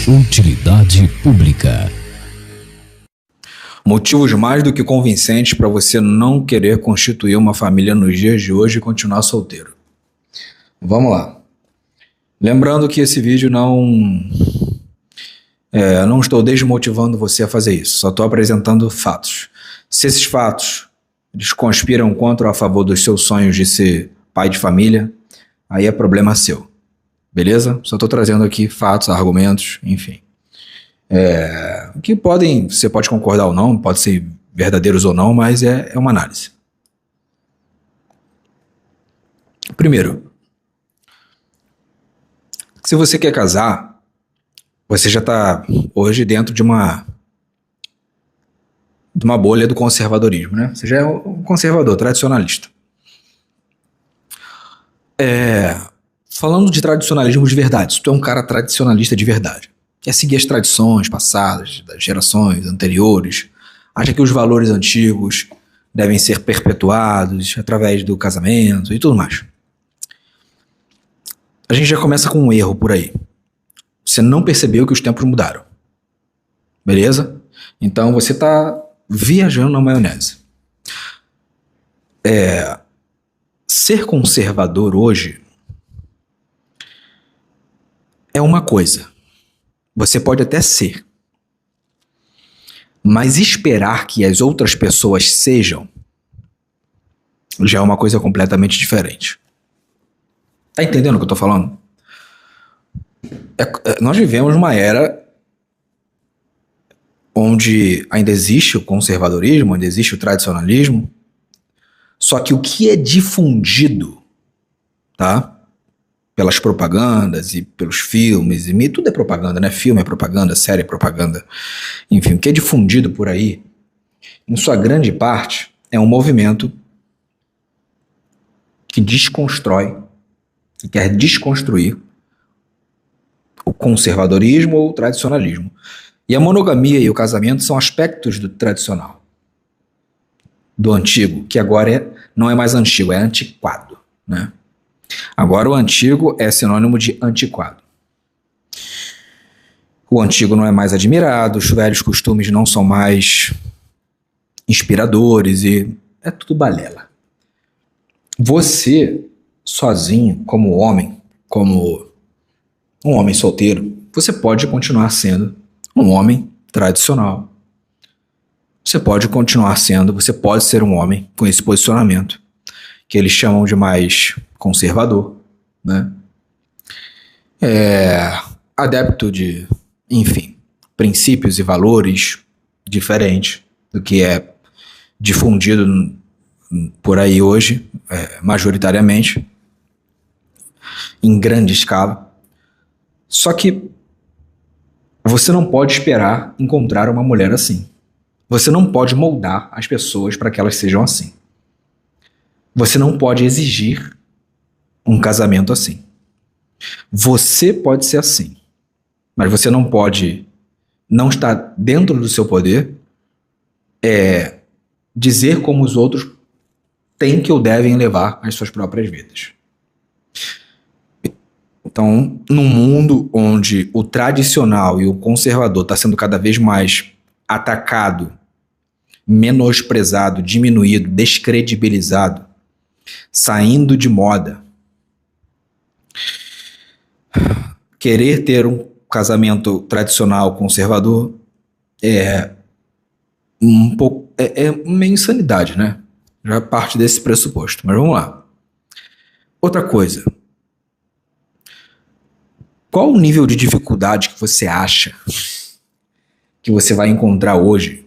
Utilidade pública. Motivos mais do que convincentes para você não querer constituir uma família nos dias de hoje e continuar solteiro. Vamos lá. Lembrando que esse vídeo não estou desmotivando você a fazer isso, só estou apresentando fatos. Se esses fatos eles conspiram contra ou a favor dos seus sonhos de ser pai de família, aí é problema seu. Beleza? Só estou trazendo aqui fatos, argumentos, enfim. Que você pode concordar ou não, pode ser verdadeiros ou não, mas é uma análise. Primeiro, se você quer casar, você já está hoje dentro de uma bolha do conservadorismo, né? Você já é um conservador, tradicionalista. Falando de tradicionalismo de verdade, se tu é um cara tradicionalista de verdade, quer seguir as tradições passadas, das gerações anteriores, acha que os valores antigos devem ser perpetuados através do casamento e tudo mais. A gente já começa com um erro por aí. Você não percebeu que os tempos mudaram. Beleza? Então você está viajando na maionese. Ser conservador hoje é uma coisa. Você pode até ser. Mas esperar que as outras pessoas sejam já é uma coisa completamente diferente. Tá entendendo o que eu tô falando? Nós vivemos uma era onde ainda existe o conservadorismo, ainda existe o tradicionalismo, só que o que é difundido, tá? Pelas propagandas e pelos filmes, e tudo é propaganda, né? Filme é propaganda, série é propaganda, enfim, o que é difundido por aí, em sua grande parte, é um movimento que desconstrói, que quer desconstruir o conservadorismo ou o tradicionalismo. E a monogamia e o casamento são aspectos do tradicional, do antigo, que agora não é mais antigo, é antiquado, né? Agora o antigo é sinônimo de antiquado. O antigo não é mais admirado, os velhos costumes não são mais inspiradores e é tudo balela. Você, sozinho, como homem, como um homem solteiro, você pode continuar sendo um homem tradicional. Você pode ser um homem com esse posicionamento, que eles chamam de mais conservador, né? Adepto de, enfim, princípios e valores diferentes do que é difundido por aí hoje, majoritariamente, em grande escala. Só que você não pode esperar encontrar uma mulher assim. Você não pode moldar as pessoas para que elas sejam assim. Você não pode exigir um casamento assim. Você pode ser assim, mas você não pode, não está dentro do seu poder dizer como os outros têm que ou devem levar as suas próprias vidas. Então, num mundo onde o tradicional e o conservador está sendo cada vez mais atacado, menosprezado, diminuído, descredibilizado, saindo de moda, querer ter um casamento tradicional conservador é meio insanidade, né? Já parte desse pressuposto, mas vamos lá. Outra coisa, qual o nível de dificuldade que você acha que você vai encontrar hoje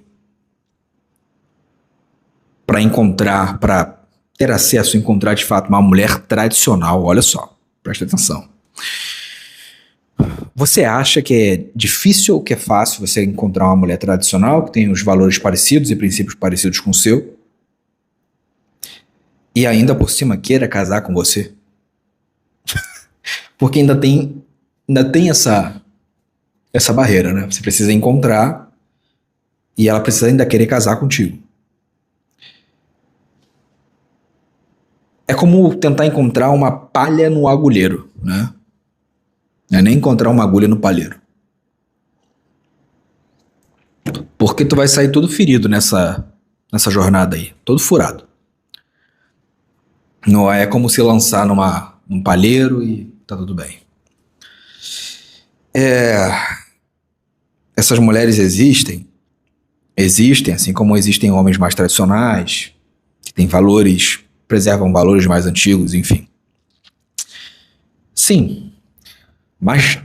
para ter acesso a encontrar de fato uma mulher tradicional? Olha só, presta atenção. Você acha que é difícil ou que é fácil você encontrar uma mulher tradicional que tem os valores parecidos e princípios parecidos com o seu e ainda por cima queira casar com você? Porque ainda tem essa barreira, né? Você precisa encontrar e ela precisa ainda querer casar contigo. É como tentar encontrar uma palha no agulheiro, né? Não é nem encontrar uma agulha no palheiro. Porque tu vai sair todo ferido nessa jornada aí, todo furado. Não é como se lançar num palheiro e tá tudo bem. Essas mulheres existem, assim como existem homens mais tradicionais, que têm valores, preservam valores mais antigos, enfim. Sim, mas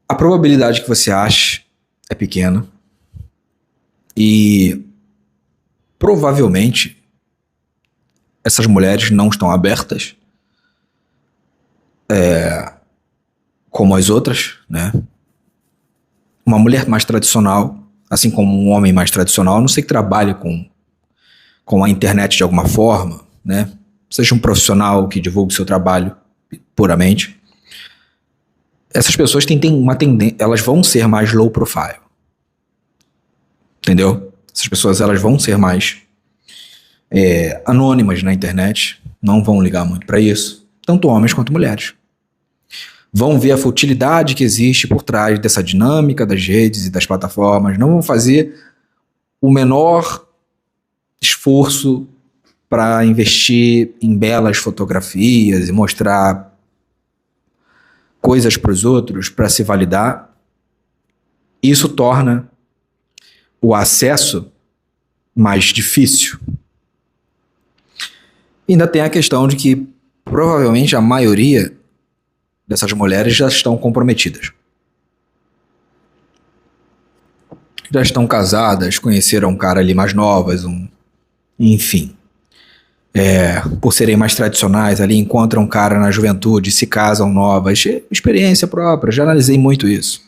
a probabilidade que você ache é pequena e provavelmente essas mulheres não estão abertas como as outras, né? Uma mulher mais tradicional, assim como um homem mais tradicional, a não sei que trabalhe com a internet de alguma forma, né? Seja um profissional que divulgue seu trabalho puramente. Essas pessoas têm uma tendência, elas vão ser mais low profile. Entendeu? Essas pessoas, elas vão ser mais anônimas na internet, não vão ligar muito para isso, tanto homens quanto mulheres. Vão ver a futilidade que existe por trás dessa dinâmica das redes e das plataformas, não vão fazer o menor esforço para investir em belas fotografias e mostrar coisas para os outros, para se validar. Isso torna o acesso mais difícil. E ainda tem a questão de que provavelmente a maioria dessas mulheres já estão comprometidas. Já estão casadas, conheceram um cara ali mais novas, enfim. Por serem mais tradicionais ali, encontram um cara na juventude, se casam novas. Experiência própria, já analisei muito isso.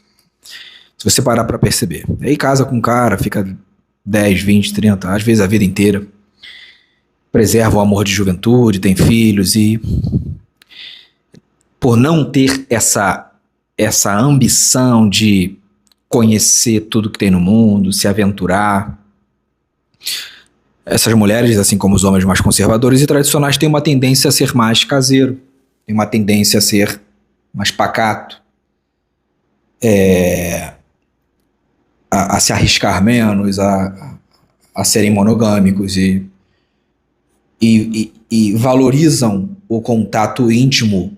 Se você parar para perceber. Aí casa com um cara, fica 10, 20, 30, às vezes a vida inteira. Preserva o amor de juventude, tem filhos e... por não ter essa ambição de conhecer tudo que tem no mundo, se aventurar. Essas mulheres, assim como os homens mais conservadores e tradicionais, têm uma tendência a ser mais caseiro, têm uma tendência a ser mais pacato, a se arriscar menos, a serem monogâmicos e valorizam o contato íntimo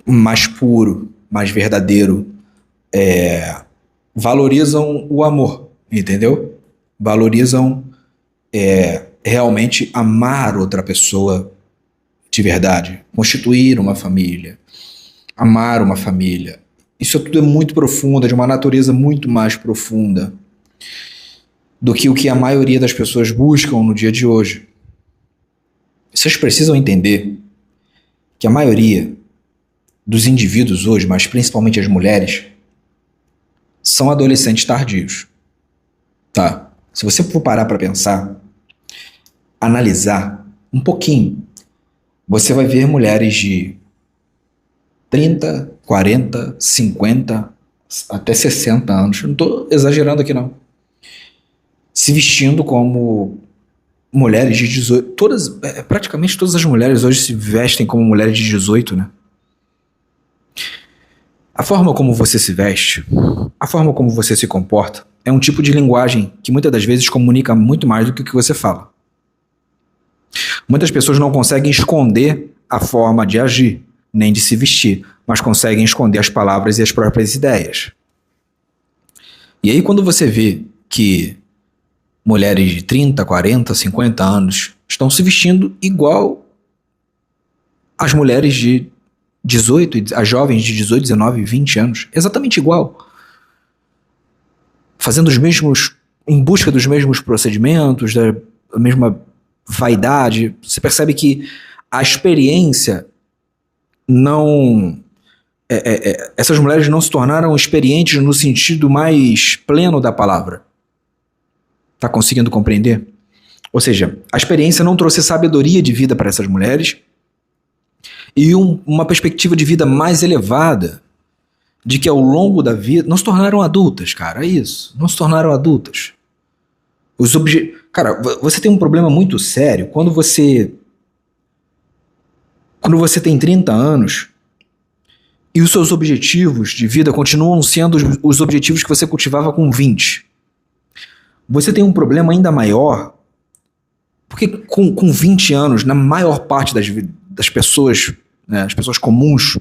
mais puro, mais verdadeiro, valorizam o amor, entendeu? Valorizam realmente amar outra pessoa de verdade, constituir uma família, amar uma família. Isso tudo é muito profundo, é de uma natureza muito mais profunda do que o que a maioria das pessoas buscam no dia de hoje. Vocês precisam entender que a maioria dos indivíduos hoje, mas principalmente as mulheres, são adolescentes tardios, tá? Se você for parar para pensar, analisar um pouquinho, você vai ver mulheres de 30, 40, 50, até 60 anos, não estou exagerando aqui não, se vestindo como mulheres de 18, praticamente todas as mulheres hoje se vestem como mulheres de 18, né? A forma como você se veste, a forma como você se comporta, é um tipo de linguagem que muitas das vezes comunica muito mais do que o que você fala. Muitas pessoas não conseguem esconder a forma de agir, nem de se vestir, mas conseguem esconder as palavras e as próprias ideias. E aí quando você vê que mulheres de 30, 40, 50 anos estão se vestindo igual as mulheres de 18, as jovens de 18, 19, 20 anos, exatamente igual. Fazendo os mesmos, em busca dos mesmos procedimentos, da mesma vaidade. Você percebe que a experiência não... essas mulheres não se tornaram experientes no sentido mais pleno da palavra. Tá conseguindo compreender? Ou seja, a experiência não trouxe sabedoria de vida para essas mulheres e uma perspectiva de vida mais elevada, de que ao longo da vida não se tornaram adultas, cara, é isso, não se tornaram adultas. Cara, você tem um problema muito sério quando você tem 30 anos e os seus objetivos de vida continuam sendo os objetivos que você cultivava com 20. você tem um problema ainda maior, porque com 20 anos, na maior parte das pessoas, né, as pessoas comuns,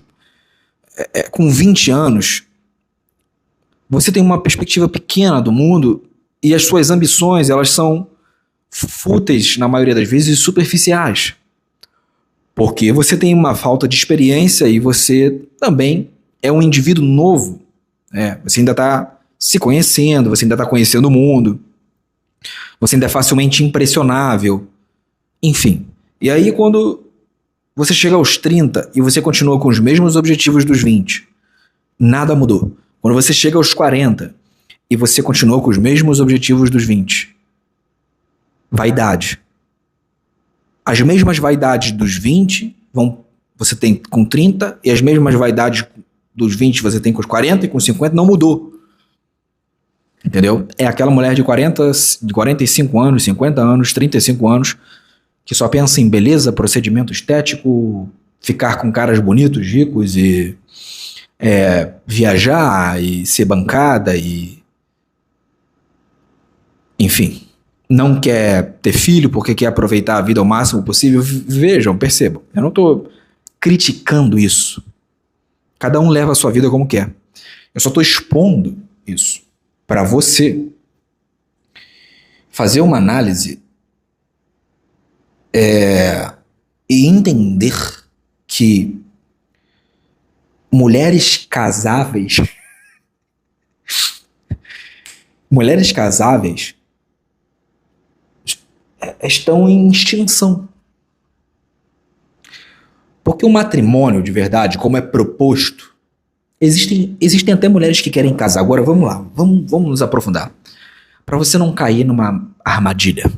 com 20 anos, você tem uma perspectiva pequena do mundo e as suas ambições, elas são fúteis, na maioria das vezes, e superficiais. Porque você tem uma falta de experiência e você também é um indivíduo novo. Você ainda está se conhecendo, você ainda está conhecendo o mundo, você ainda é facilmente impressionável, enfim. E aí quando você chega aos 30 e você continua com os mesmos objetivos dos 20, nada mudou. Quando você chega aos 40 e você continua com os mesmos objetivos dos 20, vaidade. As mesmas vaidades dos 20 você tem com 30 e as mesmas vaidades dos 20 você tem com os 40 e com 50 não mudou. Entendeu? É aquela mulher de 45 anos, 50 anos, 35 anos que só pensa em beleza, procedimento estético, ficar com caras bonitos, ricos e viajar e ser bancada e... Enfim, não quer ter filho porque quer aproveitar a vida ao máximo possível. Vejam, percebam, eu não estou criticando isso. Cada um leva a sua vida como quer. Eu só estou expondo isso para você fazer uma análise e entender que mulheres casáveis estão em extinção. Porque o matrimônio de verdade, como é proposto, existem até mulheres que querem casar. Agora vamos lá, vamos nos aprofundar. Para você não cair numa armadilha.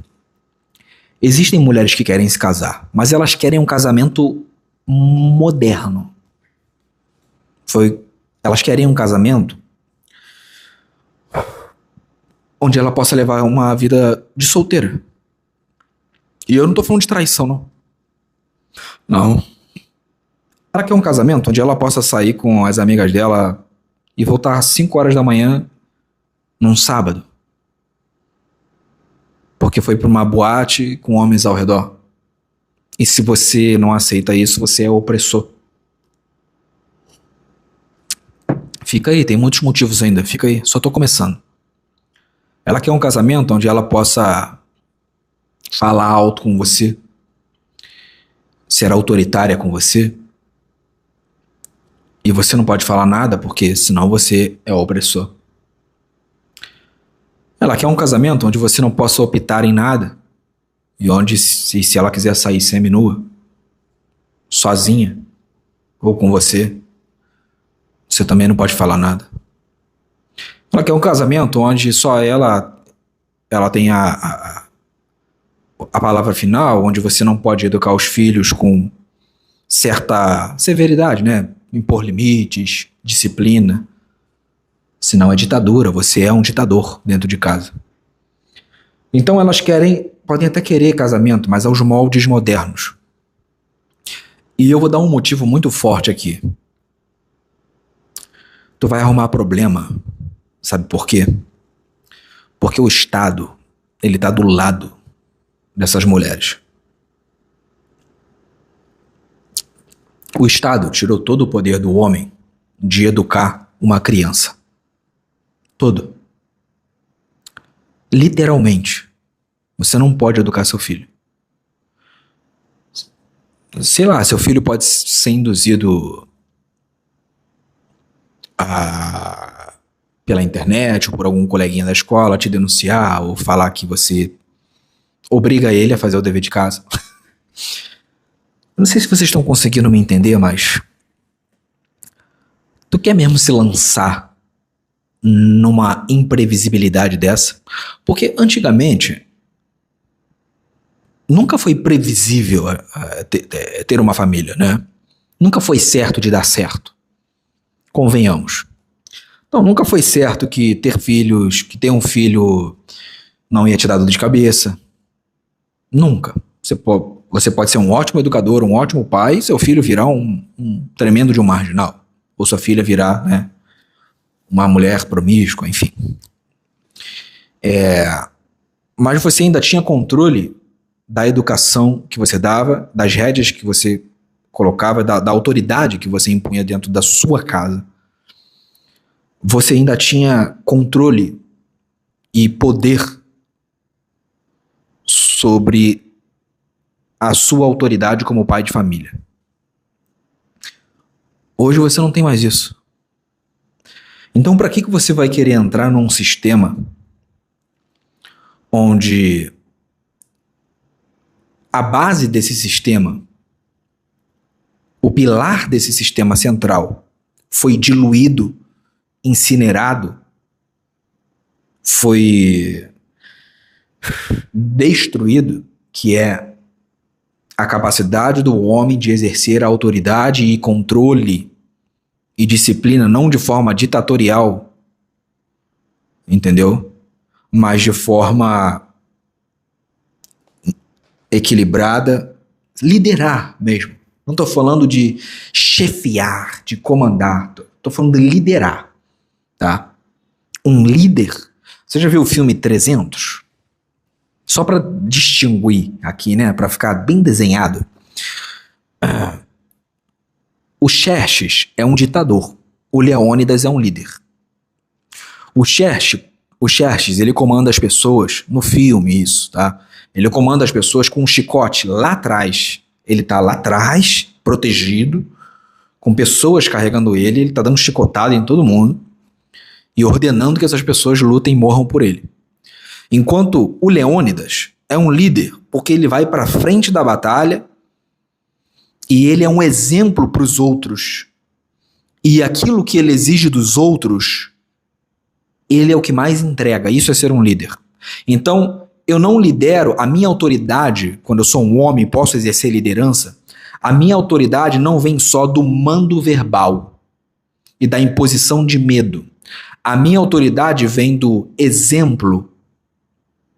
Existem mulheres que querem se casar, mas elas querem um casamento moderno. Elas querem um casamento onde ela possa levar uma vida de solteira. E eu não tô falando de traição, não. Não. Ela quer um casamento onde ela possa sair com as amigas dela e voltar às 5 horas da manhã num sábado. Porque foi para uma boate com homens ao redor. E se você não aceita isso, você é opressor. Fica aí, tem muitos motivos ainda. Fica aí, só tô começando. Ela quer um casamento onde ela possa falar alto com você, ser autoritária com você, e você não pode falar nada porque senão você é opressor. Ela quer um casamento onde você não possa optar em nada e onde se ela quiser sair seminua, sozinha ou com você também não pode falar nada. Ela quer um casamento onde só ela tem a palavra final, onde você não pode educar os filhos com certa severidade, né? Impor limites, disciplina. Senão é ditadura, você é um ditador dentro de casa. Então elas podem até querer casamento, mas aos moldes modernos. E eu vou dar um motivo muito forte aqui. Tu vai arrumar problema, sabe por quê? Porque o Estado, ele tá do lado dessas mulheres. O Estado tirou todo o poder do homem de educar uma criança. Todo. Literalmente. Você não pode educar seu filho. Sei lá, seu filho pode ser induzido pela internet ou por algum coleguinha da escola te denunciar ou falar que você obriga ele a fazer o dever de casa. Não sei se vocês estão conseguindo me entender, mas tu quer mesmo se lançar numa imprevisibilidade dessa? Porque antigamente nunca foi previsível ter uma família, né? Nunca foi certo de dar certo. Convenhamos. Então, nunca foi certo que ter um filho não ia te dar dor de cabeça. Nunca. Você pode ser um ótimo educador, um ótimo pai, e seu filho virar um tremendo de um marginal. Ou sua filha virar, né, uma mulher promíscua, enfim. mas você ainda tinha controle da educação que você dava, das rédeas que você colocava, da autoridade que você impunha dentro da sua casa. Você ainda tinha controle e poder sobre a sua autoridade como pai de família. Hoje você não tem mais isso. Então, para que você vai querer entrar num sistema onde a base desse sistema, o pilar desse sistema central, foi diluído, incinerado, foi destruído, que é a capacidade do homem de exercer a autoridade e controle e disciplina, não de forma ditatorial, entendeu? Mas de forma equilibrada, liderar mesmo. Não estou falando de chefiar, de comandar, estou falando de liderar, tá? Um líder, você já viu o filme 300? Só para distinguir aqui, né, para ficar bem desenhado. O Xerxes é um ditador, o Leônidas é um líder. O Xerxes, ele comanda as pessoas, no filme isso, tá? Ele comanda as pessoas com um chicote lá atrás. Ele tá lá atrás, protegido, com pessoas carregando ele tá dando chicotada em todo mundo e ordenando que essas pessoas lutem e morram por ele. Enquanto o Leônidas é um líder, porque ele vai para frente da batalha e ele é um exemplo para os outros. E aquilo que ele exige dos outros, ele é o que mais entrega. Isso é ser um líder. Então, eu não lidero, a minha autoridade, quando eu sou um homem e posso exercer liderança, a minha autoridade não vem só do mando verbal e da imposição de medo. A minha autoridade vem do exemplo.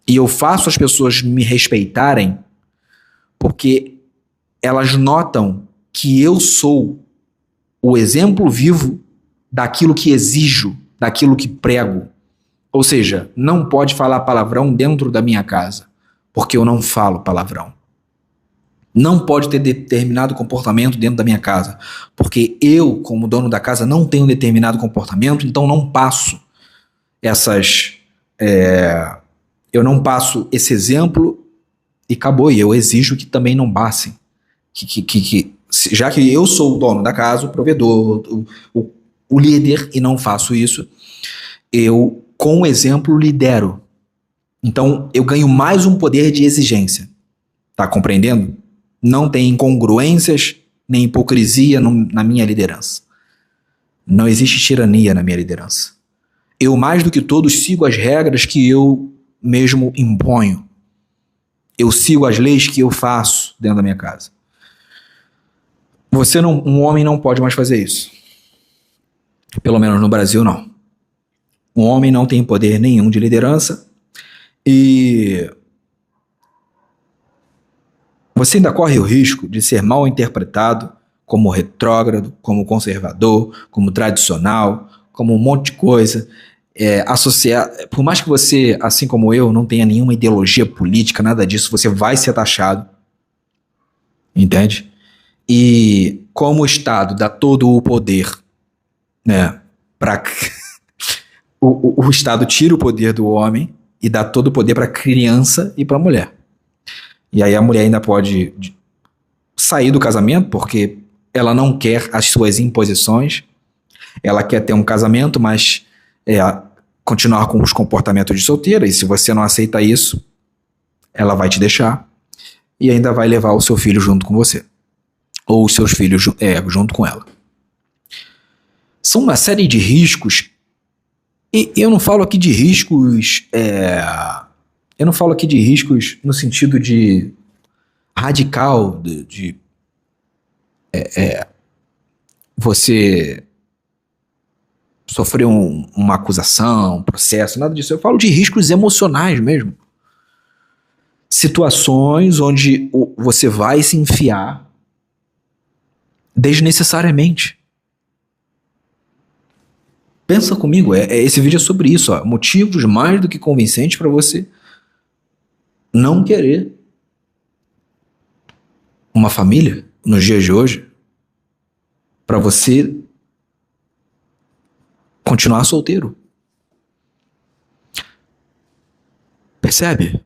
E eu faço as pessoas me respeitarem porque elas notam que eu sou o exemplo vivo daquilo que exijo, daquilo que prego. Ou seja, não pode falar palavrão dentro da minha casa, porque eu não falo palavrão. Não pode ter determinado comportamento dentro da minha casa, porque eu, como dono da casa, não tenho determinado comportamento, então não passo eu não passo esse exemplo e acabou. E eu exijo que também não passem. Já que eu sou o dono da casa, o provedor, o líder, e não faço isso, eu, com o exemplo, lidero. Então, eu ganho mais um poder de exigência. Tá compreendendo? Não tem incongruências nem hipocrisia na minha liderança. Não existe tirania na minha liderança. Eu, mais do que todos, sigo as regras que eu mesmo imponho. Eu sigo as leis que eu faço dentro da minha casa. Um homem não pode mais fazer isso. Pelo menos no Brasil, não. Um homem não tem poder nenhum de liderança e você ainda corre o risco de ser mal interpretado como retrógrado, como conservador, como tradicional, como um monte de coisa. Por mais que você, assim como eu, não tenha nenhuma ideologia política, nada disso, você vai ser taxado. Entende? E como o Estado dá todo o poder, né, o Estado tira o poder do homem e dá todo o poder para a criança e para a mulher. E aí a mulher ainda pode sair do casamento porque ela não quer as suas imposições, ela quer ter um casamento, mas continuar com os comportamentos de solteira, e se você não aceita isso, ela vai te deixar e ainda vai levar o seu filho junto com você, ou os seus filhos junto com ela. São uma série de riscos, e eu não falo aqui de riscos, eu não falo aqui de riscos no sentido de radical, de você sofrer uma acusação, um processo, nada disso. Eu falo de riscos emocionais mesmo. Situações onde você vai se enfiar desnecessariamente. Pensa comigo, esse vídeo é sobre isso, ó, motivos mais do que convincentes para você não querer uma família nos dias de hoje para você continuar solteiro. Percebe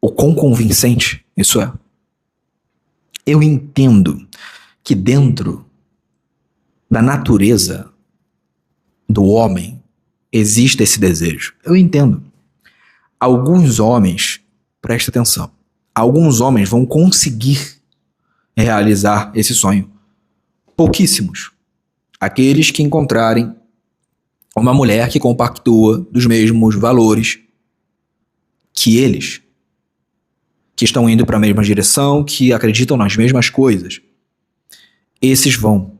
o quão convincente isso é? Eu entendo que dentro da natureza do homem existe esse desejo. Eu entendo. Alguns homens, presta atenção, alguns homens vão conseguir realizar esse sonho. Pouquíssimos. Aqueles que encontrarem uma mulher que compactua dos mesmos valores que eles, que estão indo para a mesma direção, que acreditam nas mesmas coisas. Esses vão.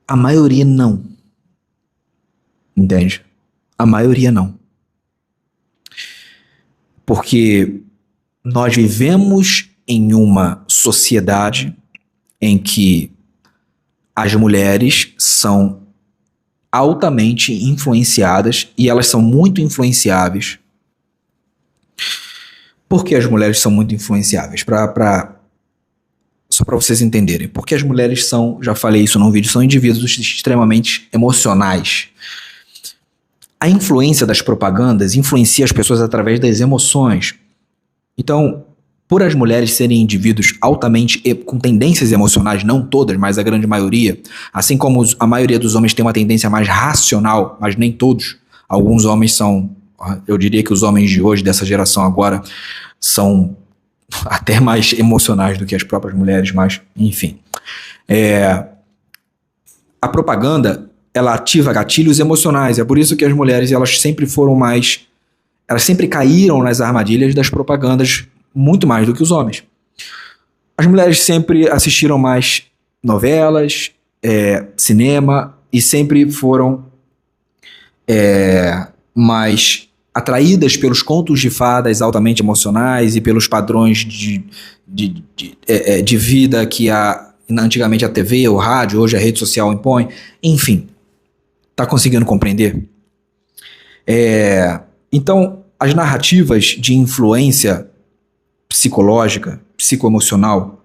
A maioria não. Entende? A maioria não. Porque nós vivemos em uma sociedade em que as mulheres são altamente influenciadas e elas são muito influenciáveis. Por que as mulheres são muito influenciáveis? Só para vocês entenderem. Porque as mulheres são, já falei isso num vídeo, são indivíduos extremamente emocionais. A influência das propagandas influencia as pessoas através das emoções. Então, por as mulheres serem indivíduos altamente com tendências emocionais, não todas, mas a grande maioria, assim como a maioria dos homens tem uma tendência mais racional, mas nem todos. Alguns homens são, eu diria que os homens de hoje, dessa geração agora, são até mais emocionais do que as próprias mulheres, mas enfim. A propaganda, ela ativa gatilhos emocionais, é por isso que as mulheres, elas sempre caíram nas armadilhas das propagandas muito mais do que os homens. As mulheres sempre assistiram mais novelas, cinema, e sempre foram mais atraídas pelos contos de fadas altamente emocionais e pelos padrões de vida que antigamente a TV, o rádio, hoje a rede social impõe. Enfim, tá conseguindo compreender? Então, as narrativas de influência psicológica, psicoemocional,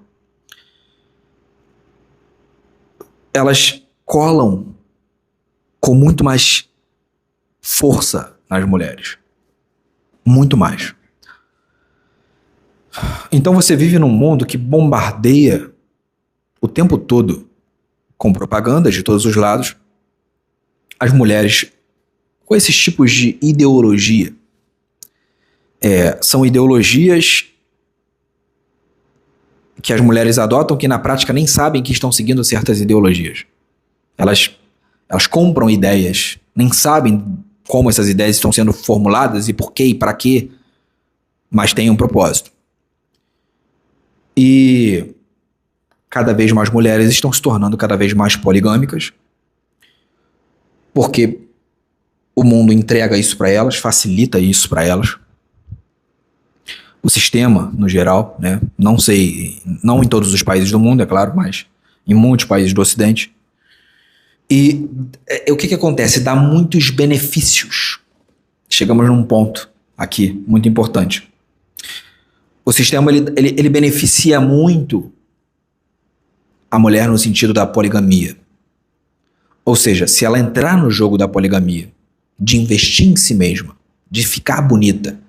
elas colam com muito mais força nas mulheres. Muito mais. Então você vive num mundo que bombardeia o tempo todo com propagandas de todos os lados as mulheres com esses tipos de ideologia. São ideologias que as mulheres adotam que na prática nem sabem que estão seguindo certas ideologias. Elas compram ideias, nem sabem como essas ideias estão sendo formuladas e por quê e para quê, mas têm um propósito. E cada vez mais mulheres estão se tornando cada vez mais poligâmicas, porque o mundo entrega isso para elas, facilita isso para elas. O sistema, no geral, né? Não sei, não em todos os países do mundo, é claro, mas em muitos países do Ocidente. E o que acontece? Dá muitos benefícios. Chegamos num ponto aqui muito importante. O sistema ele beneficia muito a mulher no sentido da poligamia. Ou seja, se ela entrar no jogo da poligamia, de investir em si mesma, de ficar bonita,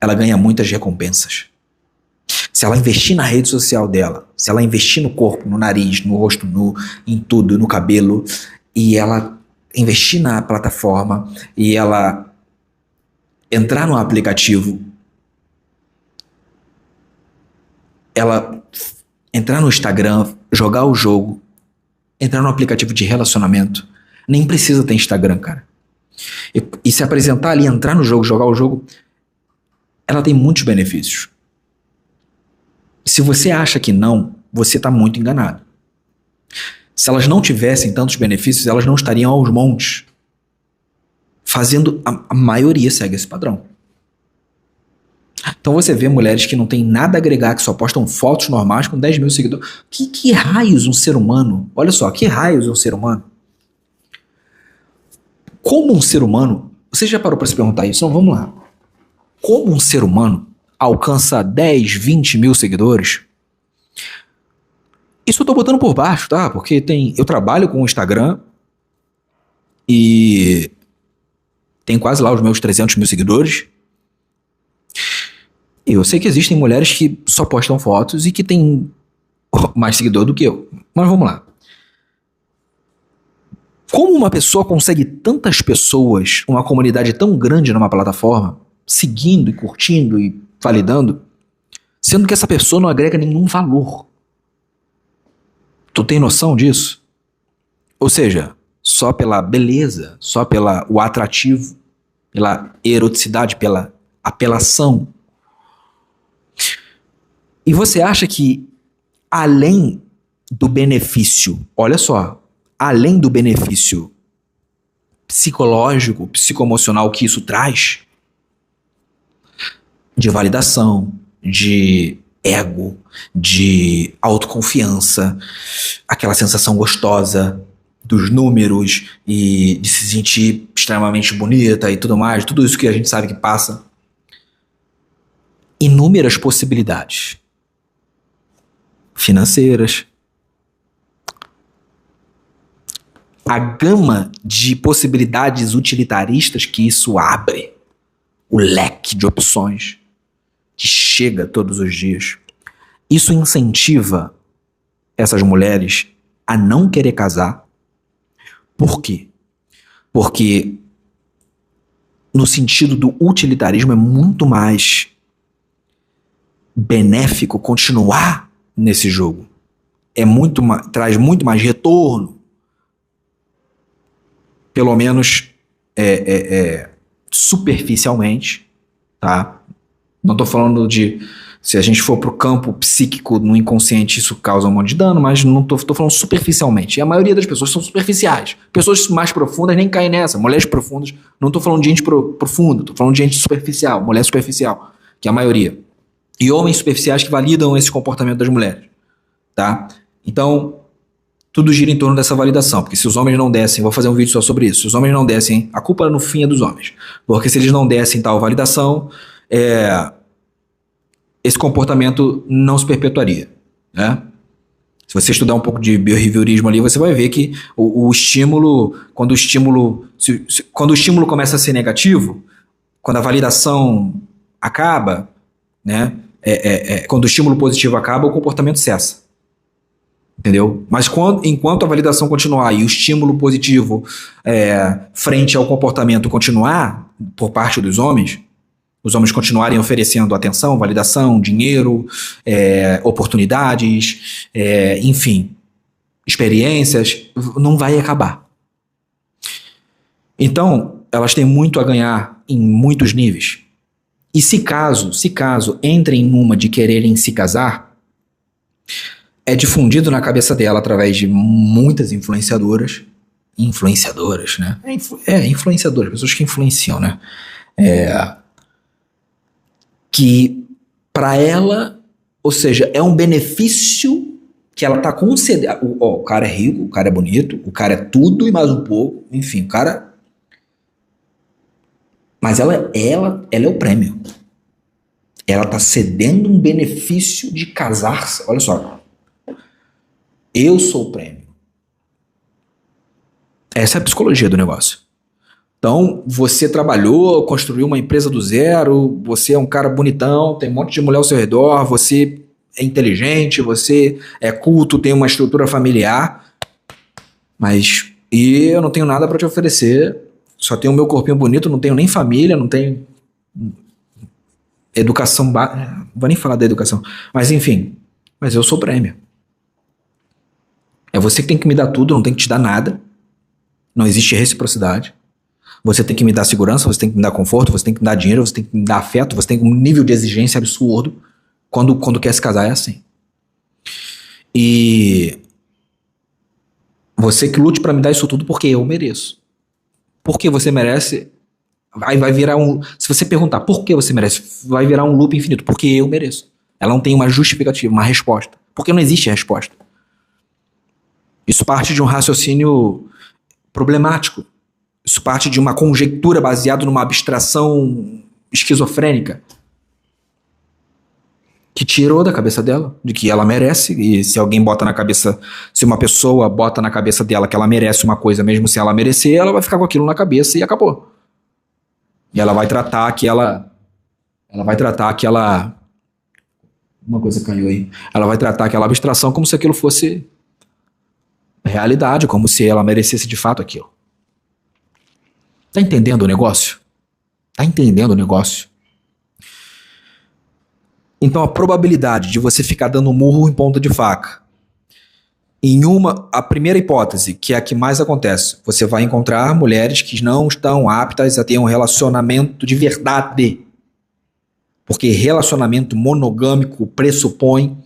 ela ganha muitas recompensas. Se ela investir na rede social dela, se ela investir no corpo, no nariz, no rosto nu, em tudo, no cabelo, e ela investir na plataforma, e ela entrar no aplicativo, ela entrar no Instagram, jogar o jogo, entrar no aplicativo de relacionamento, nem precisa ter Instagram, cara. E se apresentar ali, entrar no jogo, jogar o jogo, ela tem muitos benefícios. Se você acha que não, você está muito enganado. Se elas não tivessem tantos benefícios, elas não estariam aos montes. A maioria segue esse padrão. Então você vê mulheres que não tem nada a agregar, que só postam fotos normais com 10 mil seguidores. Que raios um ser humano? Olha só, que raios um ser humano? Como um ser humano... Você já parou para se perguntar isso? Então vamos lá. como um ser humano alcança 10, 20 mil seguidores. Isso eu tô botando por baixo, tá? Porque eu trabalho com o Instagram e tem quase lá os meus 300 mil seguidores. E eu sei que existem mulheres que só postam fotos e que têm mais seguidor do que eu. Mas vamos lá. Como uma pessoa consegue tantas pessoas, uma comunidade tão grande numa plataforma, seguindo e curtindo e validando, sendo que essa pessoa não agrega nenhum valor? Tu tem noção disso? Ou seja, só pela beleza, só pela o atrativo, pela eroticidade, pela apelação. E você acha que além do benefício, olha só, além do benefício psicológico, psicoemocional que isso traz, de validação, de ego, de autoconfiança, aquela sensação gostosa dos números e de se sentir extremamente bonita e tudo mais, tudo isso que a gente sabe que passa. Inúmeras possibilidades financeiras, a gama de possibilidades utilitaristas que isso abre, o leque de opções que chega todos os dias. Isso incentiva essas mulheres a não querer casar. Por quê? Porque no sentido do utilitarismo é muito mais benéfico continuar nesse jogo. Traz muito mais retorno. Pelo menos superficialmente, tá? Não tô falando de... Se a gente for pro campo psíquico, no inconsciente, isso causa um monte de dano, mas não tô falando superficialmente. E a maioria das pessoas são superficiais. Pessoas mais profundas nem caem nessa. Mulheres profundas, não tô falando de gente profunda, tô falando de gente superficial, mulher superficial, que é a maioria. E homens superficiais que validam esse comportamento das mulheres, tá? Então, tudo gira em torno dessa validação, porque se os homens não dessem, vou fazer um vídeo só sobre isso, se os homens não dessem, a culpa no fim é dos homens, porque se eles não dessem tal validação, esse comportamento não se perpetuaria, né? Se você estudar um pouco de behaviorismo ali, você vai ver que o estímulo, quando o estímulo começa a ser negativo, quando a validação acaba, né? Quando o estímulo positivo acaba, o comportamento cessa. Entendeu? Mas enquanto a validação continuar e o estímulo positivo frente ao comportamento continuar por parte dos homens, os homens continuarem oferecendo atenção, validação, dinheiro, oportunidades, enfim, experiências, não vai acabar. Então, elas têm muito a ganhar em muitos níveis. E se caso entrem numa de quererem se casar, é difundido na cabeça dela através de muitas influenciadoras, né? Influenciadoras, pessoas que influenciam, né? Que para ela, ou seja, é um benefício que ela tá concedendo. O cara é rico, o cara é bonito, o cara é tudo e mais um pouco, enfim, o cara... Mas ela é o prêmio. Ela tá cedendo um benefício de casar-se. Olha só. Eu sou o prêmio. Essa é a psicologia do negócio. Então, você trabalhou, construiu uma empresa do zero, você é um cara bonitão, tem um monte de mulher ao seu redor, você é inteligente, você é culto, tem uma estrutura familiar, mas eu não tenho nada para te oferecer, só tenho o meu corpinho bonito, não tenho nem família, não tenho educação, não vou nem falar da educação, mas enfim, mas eu sou o prêmio. É você que tem que me dar tudo, não tem que te dar nada. Não existe reciprocidade. Você tem que me dar segurança, você tem que me dar conforto, você tem que me dar dinheiro, você tem que me dar afeto, você tem um nível de exigência absurdo. Quando quer se casar é assim. E você que lute pra me dar isso tudo porque eu mereço. Porque você merece, vai virar um... Se você perguntar por que você merece, vai virar um loop infinito. Porque eu mereço. Ela não tem uma justificativa, uma resposta. Porque não existe resposta. Isso parte de um raciocínio problemático. Isso parte de uma conjectura baseada numa abstração esquizofrênica que tirou da cabeça dela de que ela merece, e se alguém bota na cabeça, se uma pessoa bota na cabeça dela que ela merece uma coisa, mesmo se ela merecer, ela vai ficar com aquilo na cabeça e acabou. E ela vai tratar aquela uma coisa caiu aí. Ela vai tratar aquela abstração como se aquilo fosse realidade, como se ela merecesse de fato aquilo. Tá entendendo o negócio? Tá entendendo o negócio? Então a probabilidade de você ficar dando murro em ponta de faca, a primeira hipótese, que é a que mais acontece, você vai encontrar mulheres que não estão aptas a ter um relacionamento de verdade. Porque relacionamento monogâmico pressupõe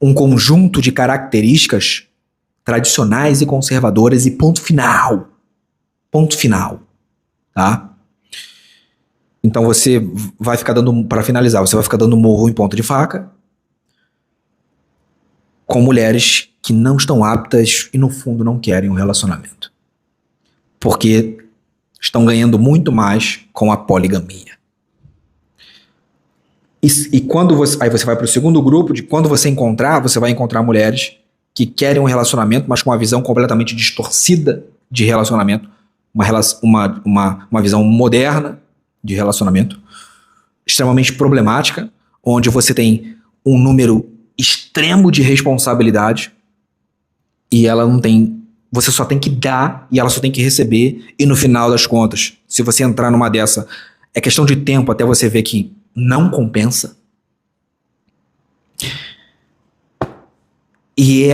um conjunto de características tradicionais e conservadoras e ponto final. Ponto final. Tá? Então você vai ficar dando, para finalizar, você vai ficar dando murro em ponta de faca com mulheres que não estão aptas e no fundo não querem um relacionamento. Porque estão ganhando muito mais com a poligamia. E quando aí você vai para o segundo grupo, de quando você vai encontrar mulheres que querem um relacionamento, mas com uma visão completamente distorcida de relacionamento, uma visão moderna de relacionamento, extremamente problemática, onde você tem um número extremo de responsabilidade e ela não tem, você só tem que dar e ela só tem que receber, e no final das contas, se você entrar numa dessa, é questão de tempo até você ver que não compensa. E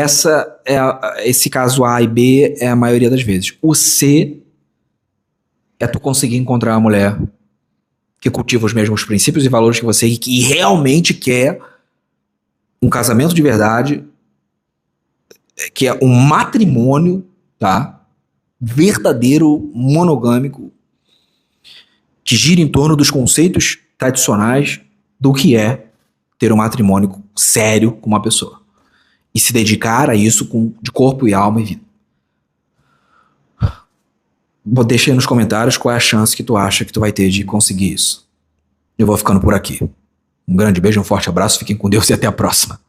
esse caso A e B é a maioria das vezes. O C é tu conseguir encontrar uma mulher que cultiva os mesmos princípios e valores que você e que realmente quer um casamento de verdade, que é um matrimônio, tá? Verdadeiro, monogâmico, que gira em torno dos conceitos tradicionais do que é ter um matrimônio sério com uma pessoa. E se dedicar a isso de corpo e alma e vida. Deixa aí nos comentários qual é a chance que tu acha que tu vai ter de conseguir isso. Eu vou ficando por aqui. Um grande beijo, um forte abraço, fiquem com Deus e até a próxima.